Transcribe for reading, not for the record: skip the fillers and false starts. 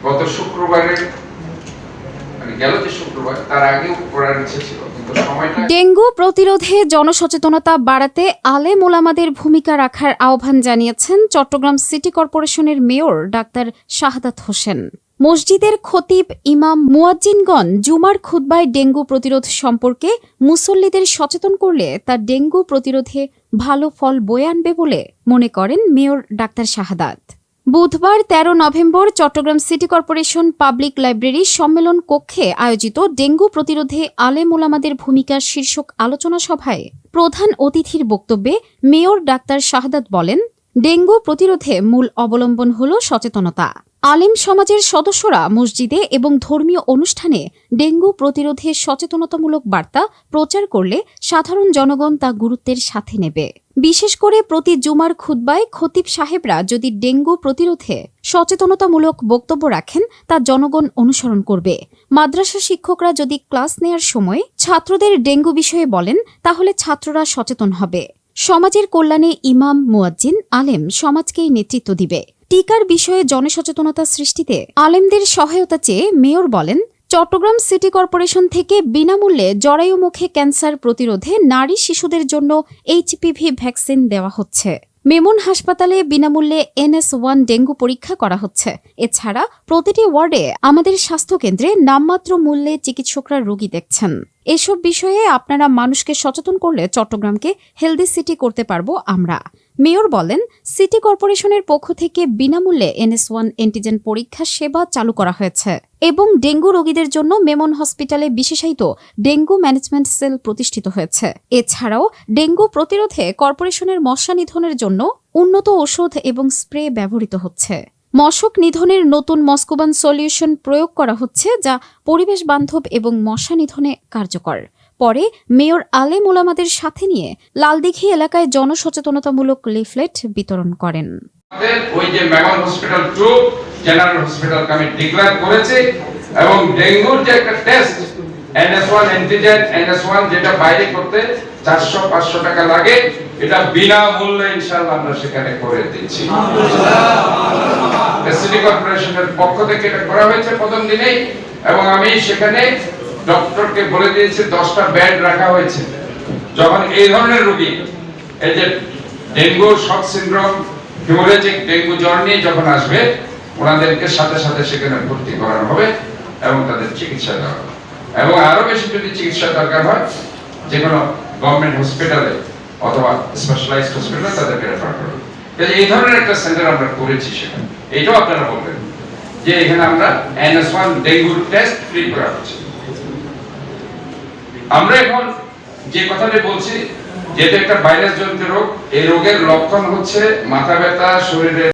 গত শুক্রবারে গেল যে শুক্রবার তার আগেও করার ইচ্ছে ছিল, কিন্তু সময়টা। ডেঙ্গু প্রতিরোধে জনসচেতনতা বাড়াতে আলেম ওলামাদের ভূমিকা রাখার আহ্বান জানিয়েছেন চট্টগ্রাম সিটি কর্পোরেশনের মেয়র ডাক্তার শাহাদাত হোসেন। মসজিদের খতিব ইমাম মুয়াজ্জিনগণ জুমার খুতবায় ডেঙ্গু প্রতিরোধ সম্পর্কে মুসল্লিদের সচেতন করলে তা ডেঙ্গু প্রতিরোধে ভালো ফল বয়ে আনবে বলে মনে করেন মেয়র ডাক্তার শাহাদাত। বুধবার ১৩ November Chattogram city corporation public library সম্মেলন কক্ষে আয়োজিত ডেঙ্গু প্রতিরোধে আলেম ওলামাদের ভূমিকা শীর্ষক আলোচনা সভায় প্রধান অতিথির বক্তব্যে মেয়র ডাক্তার শাহাদাত বলেন, ডেঙ্গু প্রতিরোধে মূল অবলম্বন হল সচেতনতা। আলেম সমাজের সদস্যরা মসজিদে এবং ধর্মীয় অনুষ্ঠানে ডেঙ্গু প্রতিরোধে সচেতনতামূলক বার্তা প্রচার করলে সাধারণ জনগণ তা গুরুত্বের সাথে নেবে। বিশেষ করে প্রতি জুমার খুতবায় খতিব সাহেবরা যদি ডেঙ্গু প্রতিরোধে সচেতনতামূলক বক্তব্য রাখেন তা জনগণ অনুসরণ করবে। মাদ্রাসা শিক্ষকরা যদি ক্লাস নেয়ার সময় ছাত্রদের ডেঙ্গু বিষয়ে বলেন তাহলে ছাত্ররা সচেতন হবে। সমাজের কল্যাণে ইমাম মুয়াজ্জিন আলেম সমাজকেই নেতৃত্ব দিবে। টিকার বিষয়ে জনসচেতনতা সৃষ্টিতে আলেমদের সহায়তা চেয়ে মেয়র বলেন, চট্টগ্রাম সিটি কর্পোরেশন থেকে বিনামূল্যে জরায়ুমুখে ক্যান্সার প্রতিরোধে নারী শিশুদের জন্য HPV ভ্যাকসিন দেওয়া হচ্ছে। মেমন হাসপাতালে বিনামূল্যে NS1 ডেঙ্গু পরীক্ষা করা হচ্ছে। এছাড়া প্রতিটি ওয়ার্ডে আমাদের স্বাস্থ্যকেন্দ্রে নামমাত্র মূল্যে চিকিৎসকরা রোগী দেখছেন। এসব বিষয়ে আপনারা মানুষকে সচেতন করলে চট্টগ্রামকে হেলদি সিটি করতে পারবো আমরা। মেয়র বলেন, সিটি কর্পোরেশনের পক্ষ থেকে বিনামূল্যে NS1 অ্যান্টিজেন পরীক্ষা সেবা চালু করা হয়েছে এবং ডেঙ্গু রোগীদের জন্য মেমন হসপিটালে বিশেষায়িত ডেঙ্গু ম্যানেজমেন্ট সেল প্রতিষ্ঠিত হয়েছে। এছাড়াও ডেঙ্গু প্রতিরোধে কর্পোরেশনের মশা নিধনের জন্য উন্নত ওষুধ এবং স্প্রে ব্যবহৃত হচ্ছে। মশক নিধনের নতুন মস্কোবান সলিউশন প্রয়োগ করা হচ্ছে, যা পরিবেশ বান্ধব এবং মশা নিধনে কার্যকর। পরে মেয়র আলেম ওলামাদের সাথে নিয়ে লালদিঘি এলাকায় জনসচেতনতামূলক লিফলেট বিতরণ করেন। ওই যে মেমন হসপিটাল 2 জেনারেল হসপিটালকে আমি ডিক্লেয়ার করেছি এবং ডেঙ্গুর যে একটা টেস্ট NS1 অ্যান্টিজেন NS1 যেটা বাইরে করতে 400-500 টাকা লাগে, এটা বিনামূল্যে ইনশাআল্লাহ আমরা সেখানে করে দিচ্ছি। সিটি কর্পোরেশনের পক্ষ থেকে এটা করা হয়েছে প্রথম দিনেই, এবং আমি সেখানে ডক্টরকে বলে দিয়েছি 10টা বেড রাখা হয়েছে। যখন এই ধরনের রোগী, এই যে dengue shock syndrome, haemorrhagic dengue জ্বর নিয়ে যখন আসবে, ওনাদেরকে সাথে সাথে সেখানে ভর্তি করানো হবে এবং তাদের চিকিৎসা দেওয়া হবে। এবং আরো বেশি যদি চিকিৎসা দরকার হয়, যে কোনো গভর্নমেন্ট হসপিটালে অথবা স্পেশালাইজড হসপিটালে তাদেরকে রেফার করা হবে। এই ধরনের একটা সেন্টার আমরা করেছি সেখানে। এইটাও আপনারা বলবেন যে এখানে আমরা NS1 ডেঙ্গু টেস্ট ফ্রি করা হচ্ছে। আমরা এখন যে কথাটা বলছি, যেটা একটা ভাইরাস জনিত রোগ, এই রোগের লক্ষণ হচ্ছে মাথা ব্যথা, শরীরে